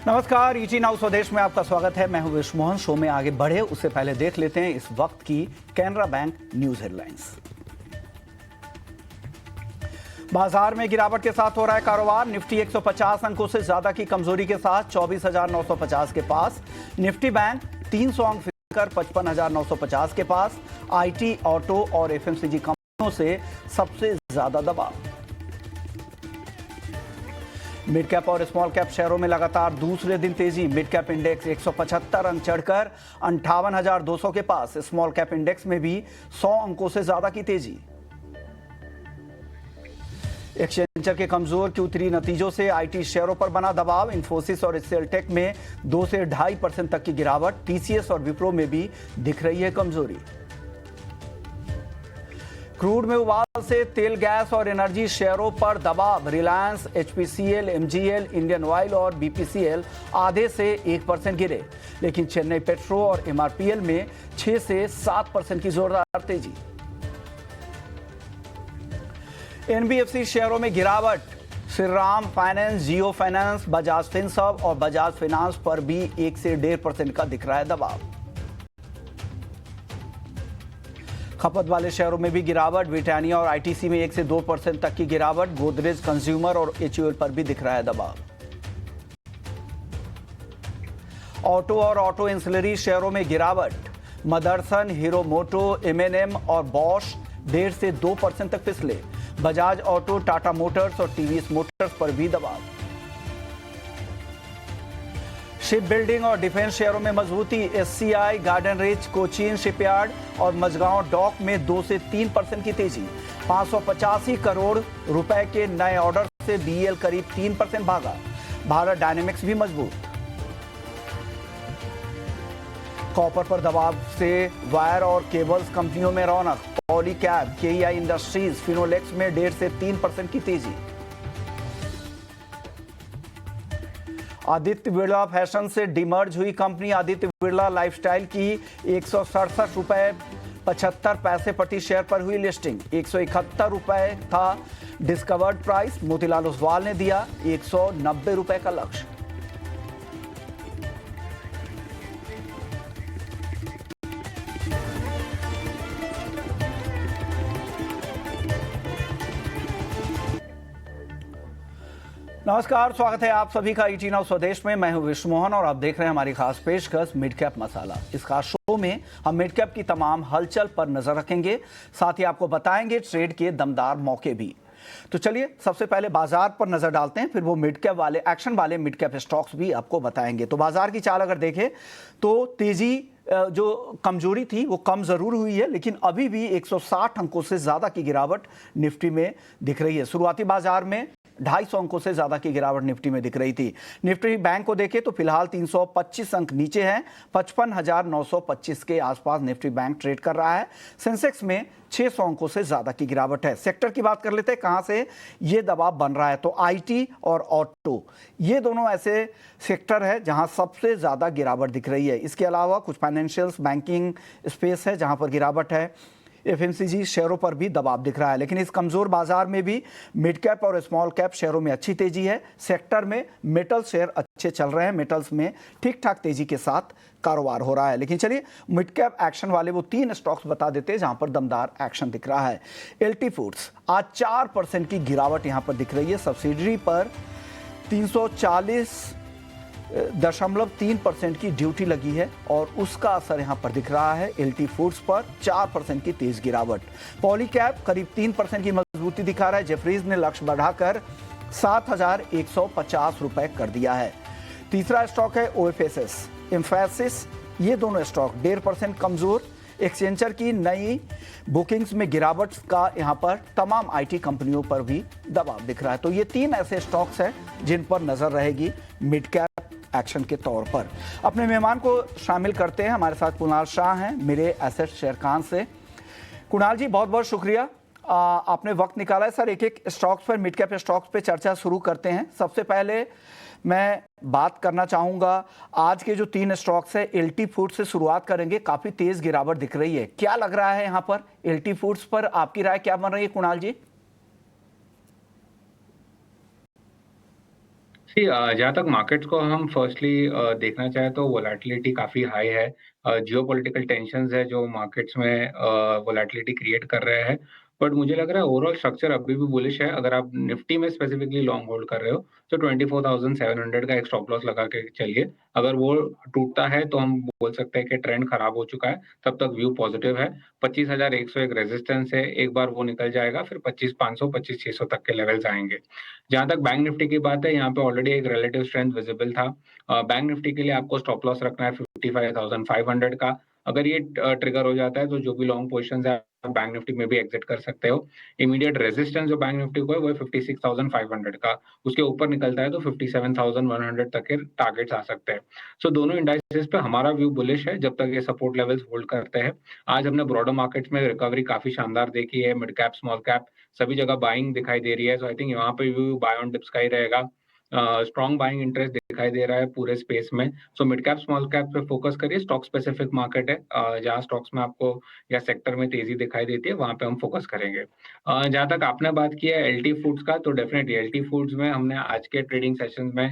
नमस्कार, ET now स्वदेश में आपका स्वागत है। मैं हूं विश्व मोहन। शो में आगे बढ़े उससे पहले देख लेते हैं इस वक्त की कैनरा बैंक न्यूज हेडलाइंस। बाजार में गिरावट के साथ हो रहा है कारोबार। निफ्टी 150 अंकों से ज्यादा की कमजोरी के साथ 24,950 के पास। निफ्टी बैंक 300 अंक कर 55,950 के पास। आईटी, ऑटो और एफएमसीजी कंपनियों से सबसे ज्यादा दबाव। मिड कैप और स्मॉल कैप शेयरों में लगातार दूसरे दिन तेजी। मिड कैप इंडेक्स 175 अंक चढ़कर 58,200 के पास। स्मॉल कैप इंडेक्स में भी 100 अंकों से ज्यादा की तेजी। एक्सचेंजर के कमजोर Q3 नतीजों से आईटी शेयरों पर बना दबाव। इन्फोसिस और सेलटेक में 2 से 2.5% तक की गिरावट। टीसीएस और विप्रो में भी दिख रही है कमजोरी। क्रूड में उबाल से तेल, गैस और एनर्जी शेयरों पर दबाव। Reliance, HPCL, MGL, Indian oil और बीपीसीएल आधे से 1% गिरे, लेकिन चेन्नई पेट्रो और एमआरपीएल में 6 से 7% की जोरदार तेजी। एनबीएफसी शेयरों में गिरावट। श्रीराम फाइनेंस, जियो फाइनेंस, बजाज फिनसर्व और बजाज फाइनेंस पर भी 1 से 1.5% का दिख रहा है दबाव। खपत वाले शेयरों में भी गिरावट। ब्रिटानिया और आईटीसी में 1 से 2% तक की गिरावट। गोदरेज कंज्यूमर और एचयूएल पर भी दिख रहा है दबाव। ऑटो और ऑटो इंसुलरी शेयरों में गिरावट। मदरसन, हीरो मोटो, एमएनएम और बॉश 1.5 से 2% तक फिसले। बजाज ऑटो, टाटा मोटर्स और टीवीएस मोटर्स पर भी दबाव। शिप बिल्डिंग और डिफेंस शेयरों में मजबूती। SCI, garden rich, Cochin shipyard और मझगांव डॉक में 2 से 3% की तेजी। 585 करोड़ रुपए के नए ऑर्डर से बीएल करीब 3% भागा। भारत डायनेमिक्स भी मजबूत। कॉपर पर दबाव से वायर और केबल्स कंपनियों में रौनक। पॉलीकैब, केईआई इंडस्ट्रीज, फिनोलेक्स में 1.5 से 3% की तेजी। आदित्य बिरला फैशन से डिमर्ज हुई कंपनी आदित्य बिरला लाइफस्टाइल की 167 रुपए 75 पैसे प्रति शेयर पर हुई लिस्टिंग। 171 रुपए था डिस्कवर्ड प्राइस। मोतीलाल ओसवाल ने दिया 190 रुपए का लक्ष्य। नमस्कार, स्वागत है आप सभी का ईटी नाउ स्वदेश में। मैं हूं विश्व मोहन और आप देख रहे हैं हमारी खास पेशकश मिड कैप मसाला। इस खास शो में हम मिड कैप की तमाम हलचल पर नजर रखेंगे, साथ ही आपको बताएंगे ट्रेड के दमदार मौके भी। तो चलिए सबसे पहले बाजार पर नजर डालते हैं, फिर वो मिड कैप वाले एक्शन वाले मिड कैप स्टॉक्स भी आपको बताएंगे। तो बाजार की चाल अगर देखें तो तेजी जो कमजोरी थी वो कम जरूर हुई है, लेकिन अभी भी 160 अंकों से ज्यादा की गिरावट निफ्टी में दिख रही है। शुरुआती बाजार में 250 अंकों से ज्यादा की गिरावट निफ्टी में दिख रही थी। निफ्टी बैंक को देखें तो फिलहाल 325 अंक नीचे है। 55,925 के आसपास निफ्टी बैंक ट्रेड कर रहा है। सेंसेक्स में 600 अंकों से ज्यादा की गिरावट है। सेक्टर की बात कर लेते हैं, कहां से ये दबाव बन रहा है। तो आईटी और ऑटो ये दोनों ऐसे सेक्टर है जहां सबसे ज्यादा गिरावट दिख रही है। इसके अलावा कुछ फाइनेंशियल्स, बैंकिंग स्पेस है जहां पर गिरावट है। एफएमसीजी शेयरों पर भी दबाव दिख रहा है। लेकिन इस कमजोर बाजार में भी मिड कैप और स्मॉल कैप शेयरों में अच्छी तेजी है। सेक्टर में मेटल शेयर अच्छे चल रहे हैं। मेटल्स में ठीक ठाक तेजी के साथ कारोबार हो रहा है। लेकिन चलिए मिड कैप एक्शन वाले वो 3 स्टॉक्स बता देते हैं जहां पर दमदार एक्शन दिख रहा है। एलटी फूड्स आज 4% की गिरावट यहां पर दिख रही है। सब्सिडरी पर 340.3% की ड्यूटी लगी है और उसका असर यहां पर दिख रहा है। एलटी फूड्स पर 4% की तेज गिरावट। पॉलीकैब करीब 3% की मजबूती दिखा रहा है। जेफरीज ने लक्ष्य बढ़ाकर 7,150 रुपए कर दिया है। तीसरा स्टॉक है ओएफएसएस, एम्फैसिस, ये दोनों स्टॉक 1.5% कमजोर। एक्सचेंजर की नई बुकिंग्स में गिरावट का यहां पर तमाम आईटी कंपनियों पर भी दबाव दिख रहा है। तो ये 3 ऐसे स्टॉक्स हैं जिन पर नजर रहेगी मिड कैप एक्शन के तौर पर। अपने मेहमान को शामिल करते हैं। हमारे साथ कुणाल शाह हैं मेरे एसेट शेयरखान से। कुणाल जी, बहुत बहुत शुक्रिया आपने वक्त निकाला है। सर, एक एक स्टॉक्स पर, मिड कैप स्टॉक्स पे चर्चा शुरू करते हैं। सबसे पहले मैं बात करना चाहूंगा आज के जो 3 स्टॉक्स है। एलटी फूड्स से शुरुआत करेंगे। काफी तेज गिरावट दिख रही है, क्या लग रहा है यहाँ पर एलटी फूड्स पर? आपकी राय क्या बन रही है कुणाल जी? जहाँ तक मार्केट्स को हम फर्स्टली देखना चाहें तो वोलेटिलिटी काफ़ी हाई है। जियोपॉलिटिकल टेंशन्स है जो मार्केट्स में वोलेटिलिटी क्रिएट कर रहे हैं। बट मुझे लग रहा है ओवरऑल स्ट्रक्चर अभी भी बुलिश है। अगर आप निफ्टी में स्पेसिफिकली लॉन्ग होल्ड कर रहे हो तो 24,700 का एक स्टॉप लॉस लगा के चलिए। अगर वो टूटता है तो हम बोल सकते हैं कि ट्रेंड खराब हो चुका है, तब तक व्यू पॉजिटिव है। 25,100 एक रेजिस्टेंस है, एक बार वो निकल जाएगा फिर 25,500 25,600 तक के लेवल्स आएँगे। जहाँ तक बैंक निफ्टी की बात है, यहाँ पे ऑलरेडी एक रिलेटिव स्ट्रेंथ विजिबल था। बैंक निफ्टी के लिए आपको स्टॉप लॉस रखना है 55,500 का। अगर ये ट्रिगर हो जाता है तो जो भी लॉन्ग पोजीशंस है आप बैंक निफ्टी में भी एग्जिट कर सकते हो। इमीडिएट रेजिस्टेंस जो बैंक निफ्टी को है वो है 56,500 का। उसके ऊपर निकलता है तो 57,100 तक के टारगेट्स आ सकते हैं। सो दोनों इंडाइसेस पे हमारा व्यू बुलिश है जब तक ये सपोर्ट लेवल्स होल्ड करते हैं। आज हमने ब्रॉडर मार्केट्स में रिकवरी काफी शानदार देखी है। मिड कैप, स्मॉल कैप सभी जगह बाइंग दिखाई दे रही है। सो आई थिंक यहाँ पे भी बाय ऑन डिप्स का ही रहेगा। स्ट्रॉन्ग बाइंग इंटरेस्ट दिखाई दे रहा है पूरे स्पेस में। So mid cap, small cap पे फोकस करिए। स्टॉक स्पेसिफिक मार्केट है, जहाँ स्टॉक्स में आपको या सेक्टर में तेजी दिखाई देती है वहां पे हम फोकस करेंगे। जहाँ तक आपने बात की है एलटी फूड्स का, तो डेफिनेटली एलटी फूड्स में हमने आज के ट्रेडिंग सेशन में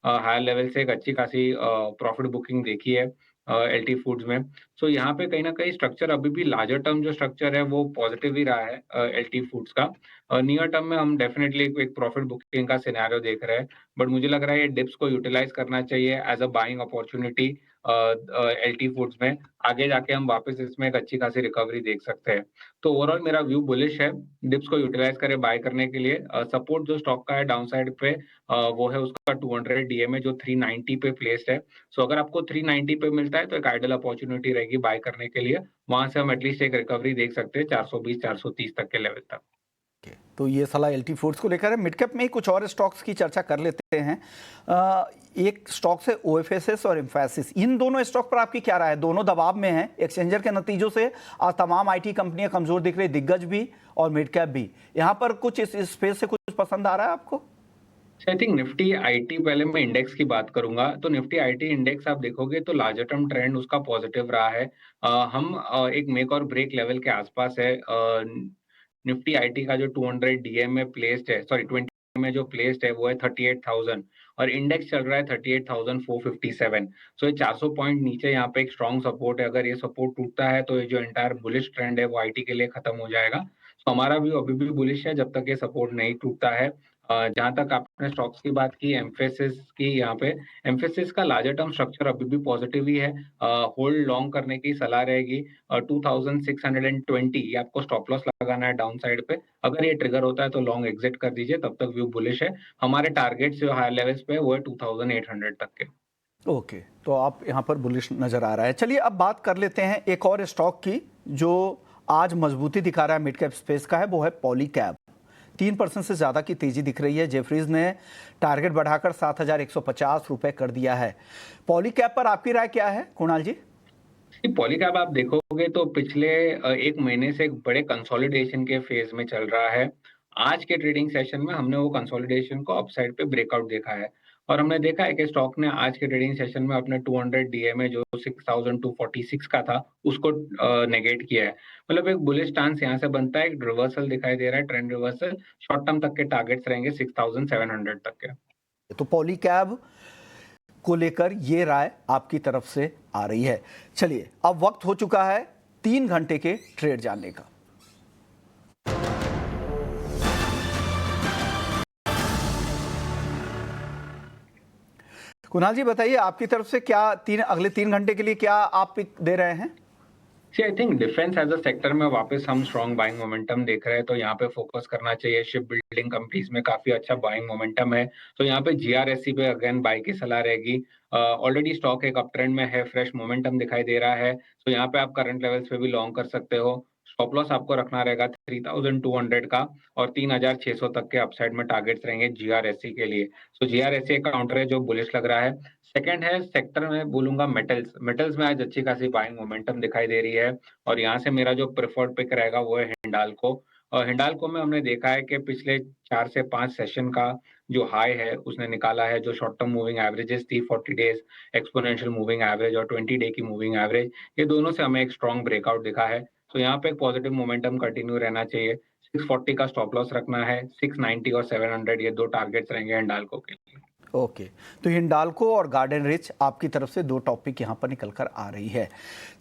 हायर लेवल से एक अच्छी खासी प्रॉफिट बुकिंग देखी है एलटी फूड्स में। सो यहाँ पे कहीं न कहीं स्ट्रक्चर अभी भी लार्जर टर्म जो स्ट्रक्चर है वो पॉजिटिव ही रहा है एलटी फूड्स का। नियर टर्म में हम डेफिनेटली एक प्रॉफिट बुकिंग का सिनेरियो देख रहे हैं, बट मुझे लग रहा है ये डिप्स को यूटिलाइज करना चाहिए as a buying opportunity LT Foods में। आगे जाके हम वापस इसमें एक अच्छी खासी रिकवरी देख सकते हैं। तो ओवरऑल मेरा व्यू बुलिश है, डिप्स को यूटिलाइज करें बाय करने के लिए। सपोर्ट जो स्टॉक का है डाउन साइड पे वो है उसका 200 डीएमए जो 390 पे प्लेस्ड है। सो अगर आपको 390 पे मिलता है तो एक आइडियल अपॉर्चुनिटी रहेगी बाय करने के लिए। वहां से हम एटलीस्ट एक रिकवरी देख सकते हैं 420 430 तक के लेवल तक। तो ये सलाह एलटी फूड्स को लेकर है। मिड कैप में ही कुछ और स्टॉक्स की चर्चा कर लेते हैं। एक स्टॉक से ओएफएसएस और एम्फैसिस, इन दोनों स्टॉक पर आपकी क्या राय है? दोनों दबाव में हैं एक्सचेंजर के नतीजों से। आज तमाम आईटी कंपनियां कमजोर दिख रही, दिग्गज भी और मिड कैप भी। यहाँ पर कुछ इस स्पेस से कुछ पसंद आ रहा है आपको? आई थिंक निफ्टी आईटी, पहले मैं इंडेक्स की बात करूंगा तो निफ्टी आईटी इंडेक्स आप देखोगे तो लार्जर टर्म ट्रेंड उसका पॉजिटिव रहा है। हम एक मेक और ब्रेक लेवल के आसपास है। निफ्टी आईटी का जो 200 डीएम में प्लेस्ड है, सॉरी 20 में जो प्लेस्ड है वो है 38,000 और इंडेक्स चल रहा है 38,457। सो ये 400 पॉइंट नीचे यहाँ पे एक स्ट्रॉन्ग सपोर्ट है। अगर ये सपोर्ट टूटता है तो ये जो एंटायर बुलिश ट्रेंड है वो आईटी के लिए खत्म हो जाएगा। तो हमारा व्यू अभी भी बुलिश है जब तक ये सपोर्ट नहीं टूटता है। जहाँ तक आपने स्टॉक्स की बात की, एम्फेसिस की, यहाँ पे एम्फेसिस का लार्जर टर्म स्ट्रक्चर अभी भी पॉजिटिव ही है। होल्ड लॉन्ग करने की सलाह रहेगी। 2620 ये आपको स्टॉप लॉस लगाना है डाउन साइड पे। अगर ये ट्रिगर होता है तो लॉन्ग एग्जिट कर दीजिए, तब तक व्यू बुलिश है। हमारे टारगेट्स जो हायर लेवल्स पे है वो है 2800 तक के। ओके, तो आप यहाँ पर बुलिश नजर आ रहा है। चलिए अब बात कर लेते हैं एक और स्टॉक की जो आज मजबूती दिखा रहा है मिड कैप स्पेस का है, वो है पॉलीकैब। 3% से ज्यादा की तेजी दिख रही है। जेफरीज ने टारगेट बढ़ाकर 7,150 रुपए कर दिया है। पॉलीकैब पर आपकी राय क्या है कुणाल जी? पॉलीकैब आप देखोगे तो पिछले एक महीने से एक बड़े कंसोलिडेशन के फेज में चल रहा है। आज के ट्रेडिंग सेशन में हमने वो कंसोलिडेशन को अपसाइड पे ब्रेकआउट देखा है और हमने देखा है कि स्टॉक ने आज के ट्रेडिंग सेशन में अपने 200 डीएमए जो 6,246 का था उसको नेगेट किया है। मतलब एक बुलिश स्टांस यहाँ से बनता है, एक रिवर्सल दिखाई दे रहा है, ट्रेंड रिवर्सल। शॉर्ट टर्म तक के टारगेट्स रहेंगे 6,700 तक के। तो पॉलीकैब को लेकर ये राय आपकी तरफ से आ रही है। चलिए अब वक्त हो चुका है 3 घंटे के ट्रेड जानने का। कुणाल जी बताइए, आपकी तरफ से क्या अगले 3 घंटे के लिए क्या आप पिक दे रहे हैं? जी, I think defence as a sector में वापस हम स्ट्रॉन्ग बाइंग मोमेंटम देख रहे हैं, तो यहाँ पे फोकस करना चाहिए। शिप बिल्डिंग कंपनीज में काफी अच्छा बाइंग मोमेंटम है, तो यहाँ पे जीआरएससी पे अगेन बाई की सलाह रहेगी। ऑलरेडी स्टॉक एक अप ट्रेंड में है, फ्रेश मोमेंटम दिखाई दे रहा है, तो यहाँ पे आप करंट लेवल्स पे भी लॉन्ग कर सकते हो। स्टॉप लॉस आपको रखना रहेगा 3,200 का और 3,600 तक के अपसाइड में टारगेट्स रहेंगे जीआरएससी के लिए। सो जीआरएससी एक काउंटर है जो बुलिश लग रहा है। सेकंड है सेक्टर में बोलूंगा मेटल्स। मेटल्स में आज अच्छी खासी बाइंग मोमेंटम दिखाई दे रही है और यहाँ से मेरा जो प्रेफर्ड पिक रहेगा वो है हिंडाल्को। और हिंडाल्को में हमने देखा है कि पिछले 4 से 5 सेशन का जो हाई है उसने निकाला है, जो शॉर्ट टर्म मूविंग एवरेजेस थी 40 डेज एक्सपोनेंशियल मूविंग एवरेज और 20 डे की मूविंग एवरेज, ये दोनों से हमें एक स्ट्रॉन्ग ब्रेकआउट दिखा है। तो यहाँ पे एक पॉजिटिव मोमेंटम कंटिन्यू रहना चाहिए। 640 का स्टॉप लॉस रखना है, 690 और 700 ये दो टारगेट्स रहेंगे हिंडाल्को के लिए। ओके, तो हिंडाल्को और गार्डन रिच आपकी तरफ से दो टॉपिक यहाँ पर निकल कर आ रही है।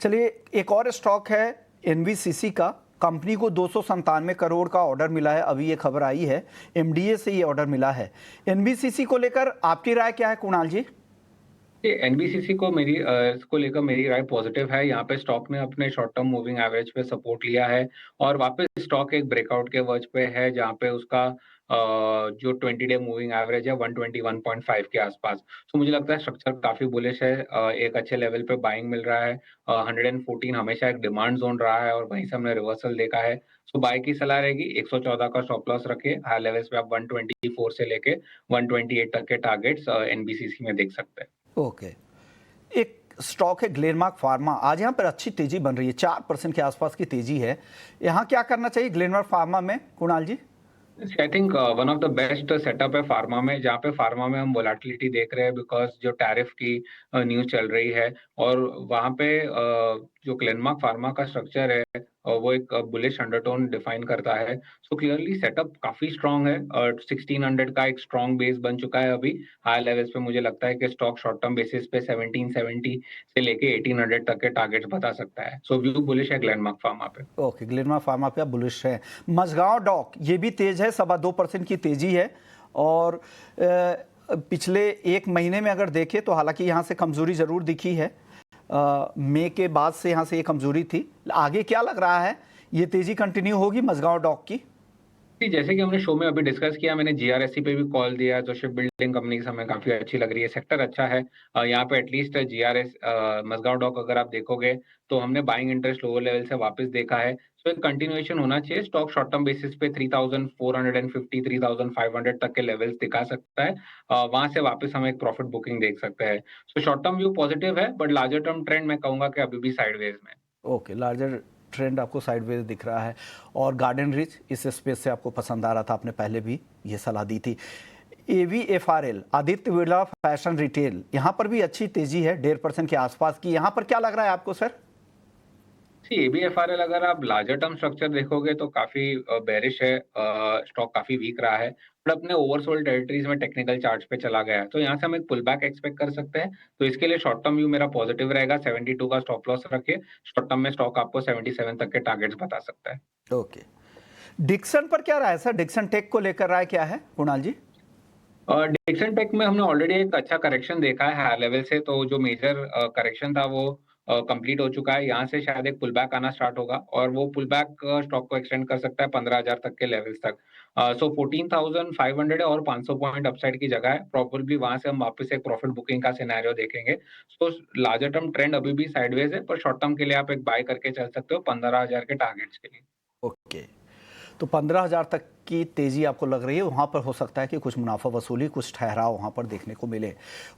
चलिए, एक और स्टॉक है एनबीसीसी का। कंपनी को 297 करोड़ का ऑर्डर मिला है, अभी ये खबर आई है, एमडीए से ये ऑर्डर मिला है। एनबीसीसी को लेकर आपकी राय क्या है कुणाल जी? एनबीसीसी को लेकर मेरी राय पॉजिटिव है। यहाँ पे स्टॉक ने अपने शॉर्ट टर्म मूविंग एवरेज पे सपोर्ट लिया है और वापस स्टॉक एक ब्रेकआउट के वर्ज पे है, जहाँ पे उसका जो 20 डे मूविंग एवरेज है 121.5 के आसपास। तो मुझे लगता है स्ट्रक्चर काफी बुलिश है। एक अच्छे लेवल पे बाइंग मिल रहा है। 114 हमेशा एक डिमांड जोन रहा है और वहीं से हमने रिवर्सल देखा है। सो बाय की सलाह रहेगी। 114 का स्टॉप लॉस रखे। हाई लेवल्स पे आप 124 से लेके 128 तक के टारगेट्स एनबीसीसी में देख सकते हैं। ओके, एक स्टॉक है ग्लेनमार्क फार्मा, आज यहाँ पर अच्छी तेजी बन रही है, 4% के आसपास की तेजी है। यहाँ क्या करना चाहिए ग्लेनमार्क फार्मा में Kunal ji? I think one of the best setup है फार्मा में, जहाँ पे फार्मा में हम वोलेटिलिटी देख रहे हैं बिकॉज जो टैरिफ की न्यूज चल रही है और वहाँ पे जो ग्लेनमार्क फार्मा का स्ट्रक्चर है वो एक बुलिश अंडरटोन डिफाइन करता है। सो क्लियरली सेटअप काफी स्ट्रांग है और 1600 का एक स्ट्रांग बेस बन चुका है। अभी हाई लेवल्स पे मुझे लगता है कि स्टॉक शॉर्ट टर्म बेसिस पे 1770 से लेके 1800 तक के टारगेट्स बता सकता है। सो व्यू बुलिश है ग्लेनमार्क फार्मा पे। ओके, ग्लेनमार्क फार्मा पे आप बुलिश है। मझगांव डॉक ये भी तेज है, 2.25% की तेजी है और पिछले एक महीने में अगर देखें तो हालांकि यहाँ से कमजोरी जरूर दिखी है। मई के बाद से यहाँ से ये कमजोरी थी। आगे क्या लग रहा है, ये तेजी कंटिन्यू होगी मझगांव डॉक की? जी, जैसे कि हमने शो में अभी डिस्कस किया, मैंने जीआरएससी पे भी कॉल दिया, तो शिप बिल्डिंग कंपनीज हमें काफ़ी अच्छी लग रही है, सेक्टर अच्छा है। यहाँ पे एटलीस्ट जीआरएस मज़गांव डॉक अगर आप देखोगे, तो हमने बाइंग इंटरेस्ट लोअर लेवल से वापस देखा है। सो एक कंटिन्यूएशन होना चाहिए। स्टॉक शॉर्ट टर्म बेसिस पे 3450, 3500 तक के लेवल्स दिखा सकता है। वहाँ से वापस हम एक प्रॉफिट बुकिंग देख सकते हैं। So short term view positive है, बट लार्जर टर्म ट्रेंड मैं कहूँगा कि अभी भी साइडवेज में है। ओके, लार्जर ट्रेंड आपको साइडवेज दिख रहा है। और गार्डन रिच इस स्पेस से आपको पसंद आ रहा था, आपने पहले भी ये सलाह दी थी। एवीएफआरएल, आदित्य बिरला फैशन रिटेल, यहाँ पर भी अच्छी तेजी है 1.5% के आसपास की। यहाँ पर क्या लग रहा है आपको सर? सी एबीएफआरएल अगर आप लार्जर टर्म स्ट्रक्चर देखोगे तो काफी बेरिश है। स्टॉक काफी वीक रहा है, बट अपने ओवरसोल्ड टेरिटरीज में टेक्निकल चार्ट्स पे चला गया है, तो यहाँ से हम एक पुल बैक एक्सपेक्ट कर सकते हैं। तो इसके लिए शॉर्ट टर्म व्यू मेरा पॉजिटिव रहेगा। 72 का स्टॉप लॉस रखे। शॉर्ट टर्म में स्टॉक आपको 77 तक के टारगेट्स बता सकता है। ओके, डिक्सन पर क्या राय है सर? डिक्सन टेक को लेकर राय क्या है कुणाल जी? डिक्सन टेक में हमने ऑलरेडी एक अच्छा करेक्शन देखा है हाई लेवल से, तो जो मेजर करेक्शन था वो कंप्लीट हो चुका है। यहाँ से शायद एक पुल बैक आना स्टार्ट होगा और वो पुल बैक स्टॉक को एक्सटेंड कर सकता है 15,000 तक के लेवल्स तक। सो 14,500 है और 500 पॉइंट अपसाइड की जगह है। प्रॉबेबली वहां से हम वापस एक प्रॉफिट बुकिंग का सिनेरियो देखेंगे। सो लार्जर टर्म ट्रेंड अभी भी साइडवेज है, पर शॉर्ट टर्म के लिए आप एक बाय करके चल सकते हो 15,000 के टारगेट्स के लिए। ओके, तो 15,000 तक की तेजी आपको लग रही है। वहाँ पर हो सकता है कि कुछ मुनाफा वसूली, कुछ ठहराव वहाँ पर देखने को मिले।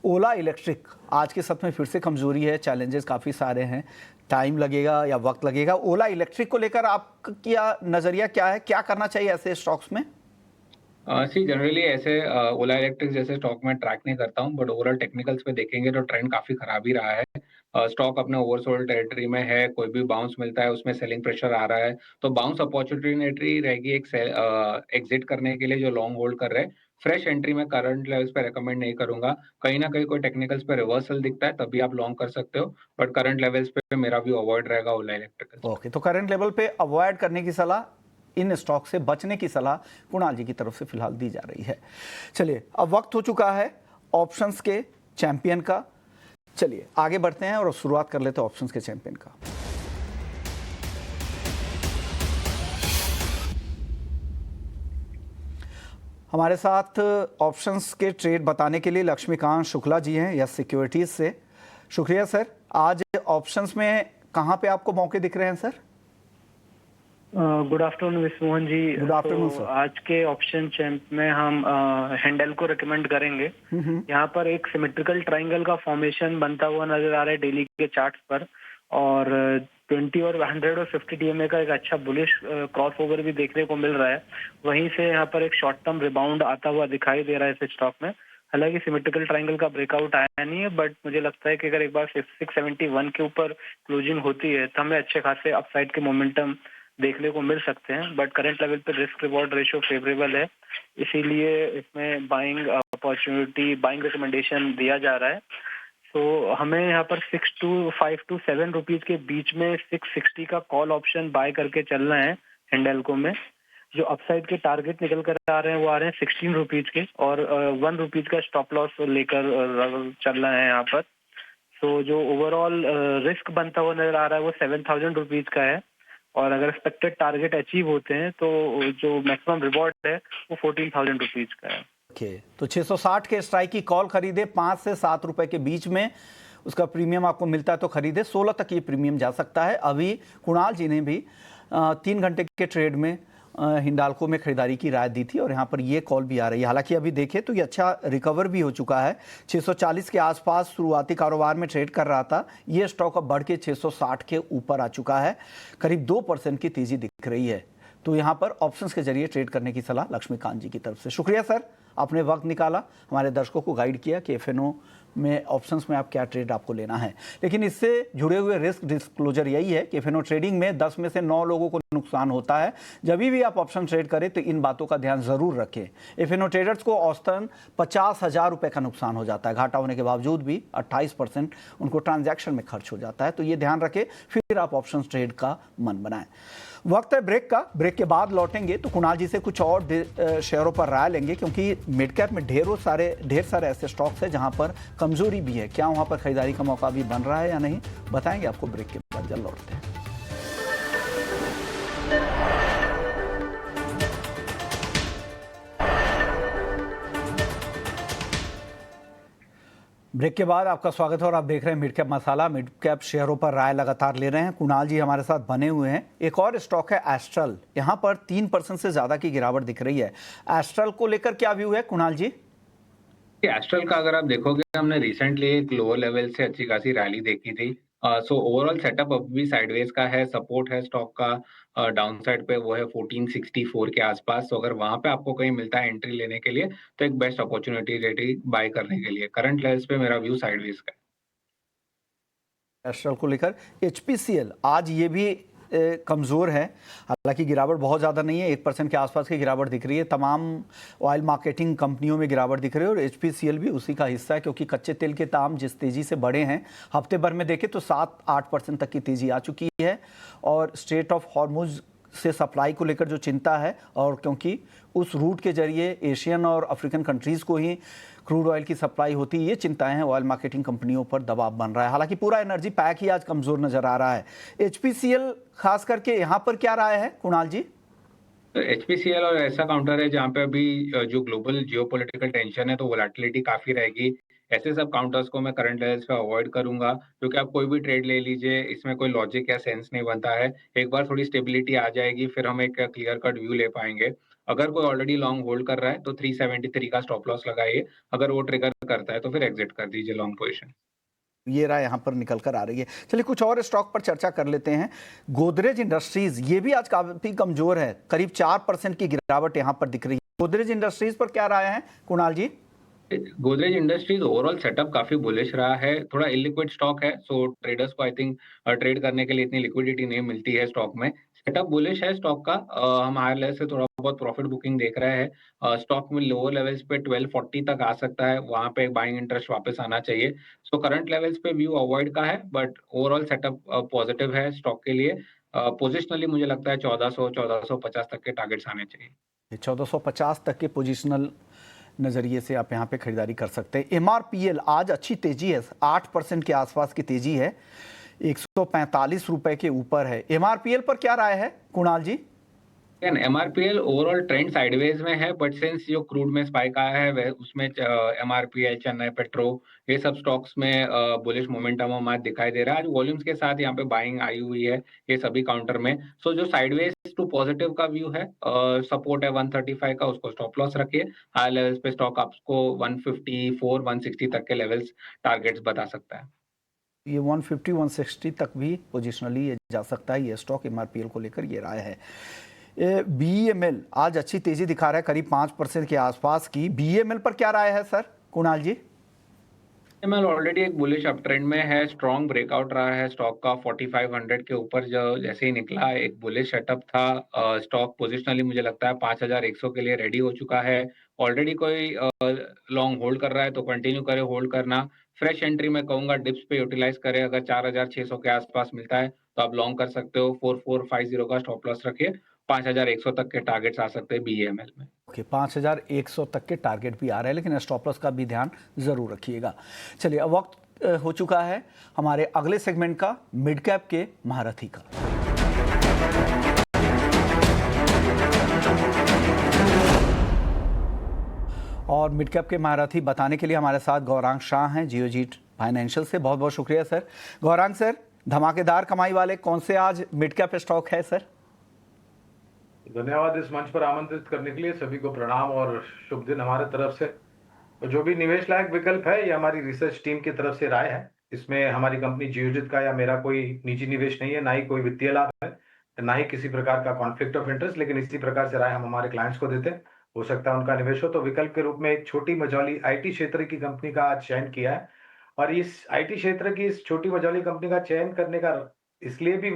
ओला इलेक्ट्रिक आज के सत्र में फिर से कमजोरी है, चैलेंजेस काफ़ी सारे हैं, टाइम लगेगा या वक्त लगेगा। ओला इलेक्ट्रिक को लेकर आपका नज़रिया क्या है, क्या करना चाहिए ऐसे स्टॉक्स में? सी जनरली ऐसे ओला इलेक्ट्रिक जैसे स्टॉक में ट्रैक नहीं करता हूँ, बट ओवरऑल टेक्निकल्स पे देखेंगे तो ट्रेंड काफी खराब ही रहा है। स्टॉक अपने ओवरसोल्ड टेरिटरी में है, कोई भी बाउंस मिलता है उसमें सेलिंग प्रेशर आ रहा है, तो बाउंस अपॉर्चुनिटी रहेगी एक एग्जिट करने के लिए जो लॉन्ग होल्ड कर रहे हैं। फ्रेश एंट्री में करंट लेवल्स पे रेकमेंड नहीं करूंगा। कहीं ना कहीं कोई टेक्निकल्स पे रिवर्सल दिखता है तभी आप लॉन्ग कर सकते हो, बट करंट लेवल्स पे मेरा भी अवॉइड रहेगा ओला इलेक्ट्रिकल्स पे। ओके, तो करंट लेवल पे अवॉइड करने की सलाह, इन स्टॉक से बचने की सलाह कुणाल जी की तरफ से फिलहाल दी जा रही है। चलिए, अब वक्त हो चुका है ऑप्शंस के चैंपियन का। चलिए आगे बढ़ते हैं और शुरुआत कर लेते हैं ऑप्शंस के चैंपियन का। हमारे साथ ऑप्शंस के ट्रेड बताने के लिए लक्ष्मीकांत शुक्ला जी हैं यस सिक्योरिटीज से। शुक्रिया सर। आज ऑप्शंस में कहाँ पे आपको मौके दिख रहे हैं sir? Good afternoon Vishwamohan ji. Good afternoon sir. आज के ऑप्शन चैंप में हम हैंडल को रेकमेंड करेंगे। यहाँ पर एक सिमेट्रिकल ट्रायंगल का फॉर्मेशन बनता हुआ नजर आ रहा है डेली के चार्ट्स पर, और 20 और 100 और 50 डीएमए का एक अच्छा बुलिश क्रॉस ओवर भी देखने को मिल रहा है। वहीं से यहाँ पर एक शॉर्ट टर्म रिबाउंड आता हुआ दिखाई दे रहा है इस स्टॉक में। हालांकि सिमेट्रिकल ट्रायंगल का ब्रेकआउट आया नहीं है, बट मुझे लगता है कि अगर एक बार 671 के ऊपर क्लोजिंग होती है तो हमें अच्छे खासे अपसाइड के मोमेंटम देखने को मिल सकते हैं। बट करंट लेवल पे रिस्क रिवॉर्ड रेशियो फेवरेबल है इसीलिए इसमें बाइंग अपॉर्चुनिटी, बाइंग रिकमेंडेशन दिया जा रहा है। तो हमें यहाँ पर 5 to 7 रुपीज के बीच में 660 का कॉल ऑप्शन बाय करके चलना है हिंडाल्को में। जो अपसाइड के टारगेट निकल कर आ रहे हैं वो आ रहे हैं 16 रुपीज के, और 1 रुपीज का स्टॉप लॉस लेकर चलना है यहाँ पर। तो जो ओवरऑल रिस्क बनता हुआ नजर आ रहा है वो 7,000 रुपीज का है, और अगर एक्सपेक्टेड टारगेट अचीव होते हैं तो जो मैक्सिमम रिवॉर्ड है वो 14,000 रुपीज का है। ओके, तो 660 के स्ट्राइक की कॉल खरीदे, 5 से 7 रुपए के बीच में उसका प्रीमियम आपको मिलता है तो खरीदे। 16 तक ये प्रीमियम जा सकता है। अभी कुणाल जी ने भी 3 घंटे के ट्रेड में हिंडाल्को में खरीदारी की राय दी थी और यहाँ पर ये कॉल भी आ रही है। हालांकि अभी देखें तो ये अच्छा रिकवर भी हो चुका है। 640 के आसपास शुरुआती कारोबार में ट्रेड कर रहा था, ये स्टॉक अब बढ़ के 660 के ऊपर आ चुका है। करीब 2% की तेजी दिख रही है। तो यहाँ पर ऑप्शंस के जरिए ट्रेड करने की सलाह लक्ष्मीकांत जी की तरफ से। शुक्रिया सर, आपने वक्त निकाला, हमारे दर्शकों को गाइड किया कि एफएनओ में ऑप्शंस में आप क्या ट्रेड आपको लेना है। लेकिन इससे जुड़े हुए रिस्क डिस्क्लोजर यही है कि एफएनओ ट्रेडिंग में 10 में से 9 लोगों को नुकसान होता है। जब भी आप ऑप्शन ट्रेड करें तो इन बातों का ध्यान जरूर रखें। एफएनओ ट्रेडर्स को औसतन 50,000 रुपए का नुकसान हो जाता है। घाटा होने के बावजूद भी 28% उनको ट्रांजैक्शन में खर्च हो जाता है। तो ये ध्यान रखें, फिर आप ऑप्शन ट्रेड का मन बनाएं। वक्त है ब्रेक का। ब्रेक के बाद लौटेंगे तो कुणाल जी से कुछ और शेयरों पर राय लेंगे, क्योंकि मिड कैप में ढेर सारे ऐसे स्टॉक्स हैं जहां पर कमजोरी भी है। क्या वहां पर खरीदारी का मौका भी बन रहा है या नहीं, बताएंगे आपको ब्रेक के बाद। जल्द लौटते हैं। ब्रेक के बाद आपका स्वागत है और आप देख रहे हैं मिड कैप मसाला। मिड कैप शेयरों पर राय लगातार ले रहे हैं। कुणाल जी हमारे साथ बने हुए हैं। एक और स्टॉक है एस्ट्रल, यहाँ पर 3% से ज्यादा की गिरावट दिख रही है। एस्ट्रल को लेकर क्या व्यू है कुणाल जी? एस्ट्रल का अगर आप देखोगे, हमने रिसेंटली एक लोअर लेवल से अच्छी खासी रैली देखी थी। सो ओवरऑल सेटअप अब भी साइडवेज का है। सपोर्ट है स्टॉक का डाउन साइड पे, वो है 1464 के आसपास। तो अगर वहां पे आपको कहीं मिलता है एंट्री लेने के लिए तो एक बेस्ट अपॉर्चुनिटी रेडी बाय करने के लिए। करंट लेवल्स पे मेरा व्यू साइडवेज का है। एस्ट्रल को लेकर एचपीसीएल आज ये भी कमज़ोर है। हालांकि गिरावट बहुत ज़्यादा नहीं है, 1% के आसपास की गिरावट दिख रही है। तमाम ऑयल मार्केटिंग कंपनियों में गिरावट दिख रही है और एचपीसीएल भी उसी का हिस्सा है, क्योंकि कच्चे तेल के दाम जिस तेज़ी से बढ़े हैं, हफ्ते भर में देखें तो 7-8% तक की तेज़ी आ चुकी है। और स्ट्रेट ऑफ हॉर्मुज से सप्लाई को लेकर जो चिंता है, और क्योंकि उस रूट के जरिए एशियन और अफ्रीकन कंट्रीज़ को ही क्रूड ऑयल की सप्लाई होती है, ये चिंताएं हैं। ऑयल मार्केटिंग कंपनियों पर दबाव बन रहा है। हालांकि पूरा एनर्जी पैक ही आज कमजोर नजर आ रहा है। एचपीसीएल खास करके यहाँ पर क्या राय है कुणाल जी? तो एचपीसीएल और ऐसा काउंटर है जहाँ पे अभी जो ग्लोबल जियोपॉलिटिकल टेंशन है, तो वोलेटिलिटी काफी रहेगी। ऐसे सब काउंटर्स को मैं करंट लेवल्स पे अवॉइड करूंगा, क्योंकि आप कोई भी ट्रेड ले लीजिए, इसमें कोई लॉजिक या सेंस नहीं बनता है। एक बार थोड़ी स्टेबिलिटी आ जाएगी, फिर हम एक क्लियर कट व्यू ले पाएंगे। अगर कोई ऑलरेडी लॉन्ग होल्ड कर रहा है तो 373 का स्टॉप लॉस लगाइए। अगर वो ट्रिगर करता है तो फिर एग्जिट कर दीजिए लॉन्ग पोजीशन। ये राय यहाँ पर निकल कर आ रही है। चलिए कुछ और स्टॉक पर चर्चा कर लेते हैं। गोदरेज इंडस्ट्रीज, ये भी आज काफी कमजोर है, करीब 4% की गिरावट यहाँ पर दिख रही है। गोदरेज इंडस्ट्रीज पर क्या राय है कुणाल जी? गोदरेज इंडस्ट्रीज ओवरऑल सेटअप काफी बुलिश रहा है। थोड़ा इलिक्विड स्टॉक है, सो ट्रेडर्स को आई थिंक ट्रेड करने के लिए इतनी लिक्विडिटी नहीं मिलती है स्टॉक में। सेटअप बुलिश है स्टॉक का। हम हायर लेवल से थोड़ा बहुत प्रॉफिट बुकिंग देख रहे हैं। स्टॉक में लोअर लेवल्स पे 1240 तक आ सकता है, वहां पे बाइंग इंटरेस्ट वापस आना चाहिए। सो करंट लेवल्स पे व्यू अवॉइड का है, बट ओवरऑल सेटअप पॉजिटिव है स्टॉक के लिए। पोजिशनली मुझे लगता है 1400-1450 तक के टारगेट्स आने चाहिए। 1450 तक के पोजिशनल नजरिए से आप यहाँ पे खरीदारी कर सकते हैं। एमआरपीएल आज अच्छी तेजी है, 8% के आसपास की तेजी है, 145 रुपए के ऊपर है। एमआरपीएल पर क्या राय है कुणाल जी? एमआरपीएल ओवरऑल ट्रेंड साइडवेज में है, बट सिंस जो क्रूड में स्पाइक आया है वह उसमें एमआरपीएल, चेन्नई पेट्रो, ये सब स्टॉक्स में बुलिश मोमेंटम हमें आज दिखाई दे रहा है। आज वॉल्यूम्स के साथ यहाँ पे बाइंग आई हुई है ये सभी काउंटर में। सो जो साइडवेज टू पॉजिटिव का व्यू है, सपोर्ट है 135 का, उसको स्टॉप लॉस रखिए। हाई लेवल्स पे स्टॉक आपको 154, 160 तक के लेवल्स टारगेट्स बता सकता है। ये 150, 160 तक भी पोजिशनली जा सकता है ये स्टॉक। एमआरपीएल को लेकर ये राय है। बीईएमएल आज अच्छी तेजी दिखा रहा है, करीब 5% के आसपास की। बीईएमएल पर क्या राय है सर कुणाल जी? एमएल ऑलरेडी एक बुलिश अप ट्रेंड में है, स्ट्रॉन्ग ब्रेकआउट रहा है स्टॉक का 4500 के ऊपर जो जैसे ही निकला एक बुलिश सेटअप था। स्टॉक पोजिशनली मुझे लगता है 5100 के लिए रेडी हो चुका है। ऑलरेडी कोई लॉन्ग होल्ड कर रहा है तो कंटिन्यू करे होल्ड करना। फ्रेश एंट्री मैं कहूंगा डिप्स पे यूटिलाइज करे, अगर 4600 के आसपास मिलता है तो आप लॉन्ग कर सकते हो। 4450 का स्टॉप लॉस रखिए, 5100 तक के टारगेट्स आ सकते हैं बीएमएल में। ओके, 5100 तक के टारगेट भी आ रहे हैं, लेकिन स्टॉप लॉस का भी ध्यान जरूर रखिएगा। चलिए, अब वक्त हो चुका है हमारे अगले सेगमेंट का, मिड कैप के महारथी का। और मिड कैप के महारथी बताने के लिए हमारे साथ गौरांग शाह हैं जियोजीत फाइनेंशियल से। बहुत बहुत शुक्रिया सर। गौरांग सर, धमाकेदार कमाई वाले कौन से आज मिड कैप स्टॉक है सर? धन्यवाद इस मंच पर आमंत्रित करने के लिए। सभी को प्रणाम और शुभ दिन हमारे तरफ से। जो भी निवेश लायक विकल्प है ये हमारी रिसर्च टीम की तरफ से राय है। इसमें हमारी कंपनी जियोजीत का या मेरा कोई निजी निवेश नहीं है, ना ही कोई वित्तीय लाभ है, ना ही किसी प्रकार का कॉन्फ्लिक्ट ऑफ इंटरेस्ट। लेकिन इसी प्रकार से राय हम हमारे क्लाइंट्स को देते हैं। हो सकता है उनका निवेश हो तो विकल्प के रूप में एक छोटी मझौली आईटी क्षेत्र की कंपनी का आज चयन किया है। और इस आईटी क्षेत्र की इस छोटी मझौली कंपनी का चयन करने का इसलिए भी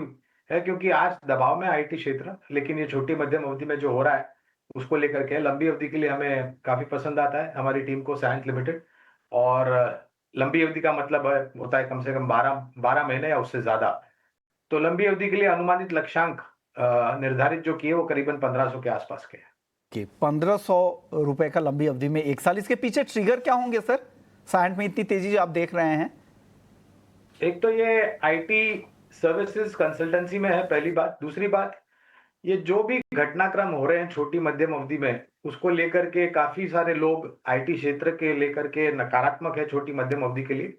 है क्योंकि आज दबाव में आईटी क्षेत्र, लेकिन ये छोटी मध्यम अवधि में जो हो रहा है उसको लेकर के लंबी अवधि के लिए हमें काफी पसंद आता है हमारी टीम को साइंस लिमिटेड। और लंबी अवधि का मतलब होता है कम से कम 12 महीने या उससे ज्यादा। तो लंबी अवधि के लिए अनुमानित लक्ष्यांक निर्धारित जो किए वो करीबन 1500 के आसपास के हैं। 1500 रुपए का लंबी अवधि में 1 साल। इसके पीछे ट्रिगर क्या होंगे सर? साइंस में इतनी तेजी जो आप देख रहे हैं। एक तो ये आईटी सर्विसेज कंसल्टेंसी में है, पहली बात। दूसरी बात, ये जो भी घटनाक्रम हो रहे हैं छोटी मध्यम अवधि में उसको लेकर के काफी सारे लोग आईटी क्षेत्र के लेकर के नकारात्मक है छोटी मध्यम अवधि के लिए।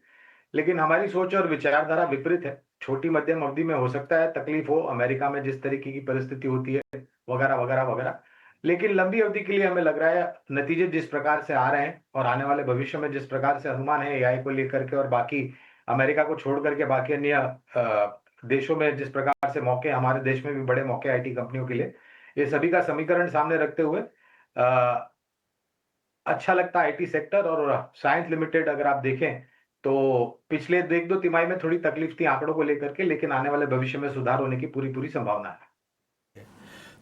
लेकिन हमारी सोच और विचारधारा विपरीत है। छोटी मध्यम अवधि में हो सकता है तकलीफ हो, अमेरिका में जिस तरीके की परिस्थिति होती है वगैरह वगैरह वगैरह, लेकिन लंबी अवधि के लिए हमें लग रहा है नतीजे जिस प्रकार से आ रहे हैं और आने वाले भविष्य में जिस प्रकार से अनुमान है एआई को लेकर के और बाकी अमेरिका को छोड़ करके बाकी अन्य देशों में जिस प्रकार से मौके, हमारे देश में भी बड़े मौके आईटी कंपनियों के लिए, ये सभी का समीकरण सामने रखते हुए अच्छा लगता है आईटी सेक्टर। और साइंस लिमिटेड अगर आप देखें तो पिछले 1-2 तिमाही में थोड़ी तकलीफ थी आंकड़ों को लेकर के, लेकिन आने वाले भविष्य में सुधार होने की पूरी संभावना है।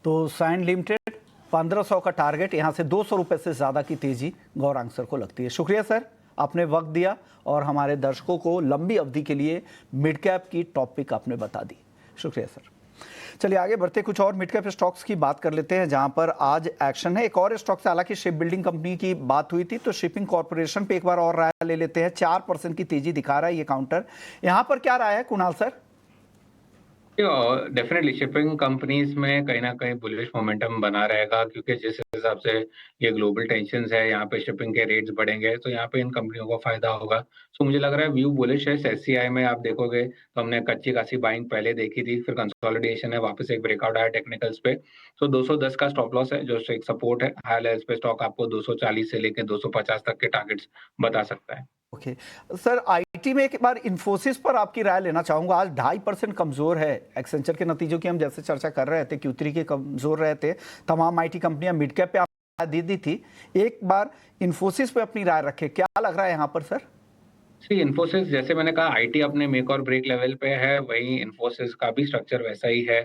तो साइंस लिमिटेड 1500 का टारगेट, यहाँ से 200 रुपए से ज्यादा की तेजी गौरांग सर को लगती है। शुक्रिया सर, आपने वक्त दिया और हमारे दर्शकों को लंबी अवधि के लिए मिड कैप की टॉपिक आपने बता दी। शुक्रिया सर। चलिए आगे बढ़ते, कुछ और मिड कैप स्टॉक्स की बात कर लेते हैं जहां पर आज एक्शन है। एक और स्टॉक से, हालांकि शिप बिल्डिंग कंपनी की बात हुई थी, तो शिपिंग कॉर्पोरेशन पे एक बार और राय ले लेते हैं। 4% की तेजी दिखा रहा है ये काउंटर। यहां पर क्या राय है Kunal sir? Definitely shipping companies में कहीं ना कहीं बुलिश मोमेंटम बना रहेगा, क्योंकि जिस हिसाब से ये ग्लोबल टेंशंस है, यहाँ पे शिपिंग के रेट्स बढ़ेंगे तो यहाँ पे इन कंपनियों को फायदा होगा। सो मुझे लग रहा है व्यू बुलिश है। एससीआई में आप देखोगे तो हमने कच्ची खासी बाइंग पहले देखी थी, फिर कंसोलिडेशन है, वापस एक ब्रेकआउट आया टेक्निकल्स पे। तो 210 का स्टॉप लॉस है जो एक सपोर्ट है। हाई लेवल्स पे स्टॉक आपको 240 से लेकर 250 तक के टारगेट्स बता सकता है। ओके सर, आईटी में एक बार इन्फोसिस पर आपकी राय लेना चाहूंगा। आज 2.5% कमजोर है। एक्सेंचर के नतीजों की हम जैसे चर्चा कर रहे थे, Q3 के कमजोर रहे थे। तमाम आईटी कंपनियां मिड कैप पे आप दी थी। एक बार इन्फोसिस पे अपनी राय रखें, क्या लग रहा है यहाँ पर सर? इन्फोसिस, जैसे मैंने कहा आईटी अपने मेक और ब्रेक लेवल पे है, वहीं इन्फोसिस का भी स्ट्रक्चर वैसा ही है।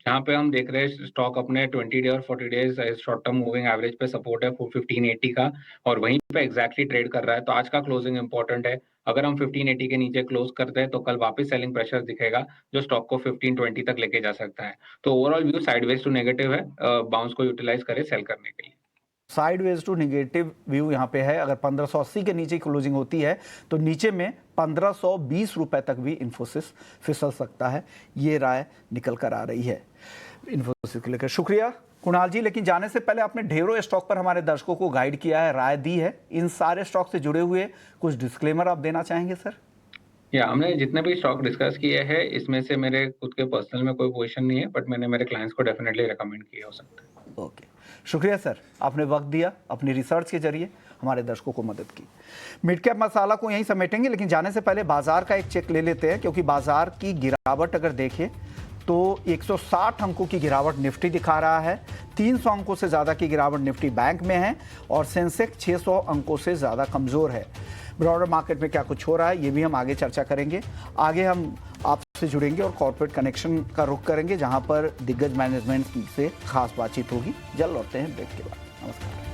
जहाँ पे हम देख रहे हैं स्टॉक अपने 20 डे और 40 days short term moving average पे सपोर्ट है 1580 का, और वहीं पे एग्जैक्टली ट्रेड कर रहा है। तो आज का क्लोजिंग इंपॉर्टेंट है। अगर हम 1580 के नीचे क्लोज करते हैं तो कल वापस सेलिंग प्रेशर दिखेगा जो स्टॉक को 1520 तक लेके जा सकता है। तो overall view sideways to negative है। बाउंस को यूटिलाइज करे सेल करने के लिए। साइडवेज टू नेगेटिव व्यू यहाँ पे है। अगर 1580 के नीचे क्लोजिंग होती है तो नीचे में 1520 रुपए तक भी इन्फोसिस फिसल सकता है। ये राय निकल कर आ रही है इन्फोसिस के लेकर। शुक्रिया कुणाल जी। लेकिन जाने से पहले आपने ढेरों स्टॉक पर हमारे दर्शकों को गाइड किया है, राय दी है। इन सारे स्टॉक से जुड़े हुए कुछ डिस्क्लेमर आप देना चाहेंगे सर? हमने जितने भी स्टॉक डिस्कस किए हैं इसमें से मेरे खुद के पर्सनल में कोई पोजीशन नहीं है, बट मैंने मेरे क्लाइंट्स को डेफिनेटली रेकमेंड किया हो सकता है। ओके, शुक्रिया सर, आपने वक्त दिया, अपनी रिसर्च के जरिए हमारे दर्शकों को मदद की। मिड कैप मसाला को यहीं समेटेंगे, लेकिन जाने से पहले बाजार का एक चेक ले लेते हैं, क्योंकि बाजार की गिरावट अगर देखें तो 160 अंकों की गिरावट निफ्टी दिखा रहा है। 300 अंकों से ज़्यादा की गिरावट निफ्टी बैंक में है और सेंसेक्स 600 अंकों से ज़्यादा कमज़ोर है। ब्रॉडर मार्केट में क्या कुछ हो रहा है ये भी हम आगे चर्चा करेंगे। आगे हम आपसे जुड़ेंगे और कॉर्पोरेट कनेक्शन का रुख करेंगे, जहां पर दिग्गज मैनेजमेंट से खास बातचीत होगी। जल्द लौटते हैं ब्रेक के बाद। नमस्कार।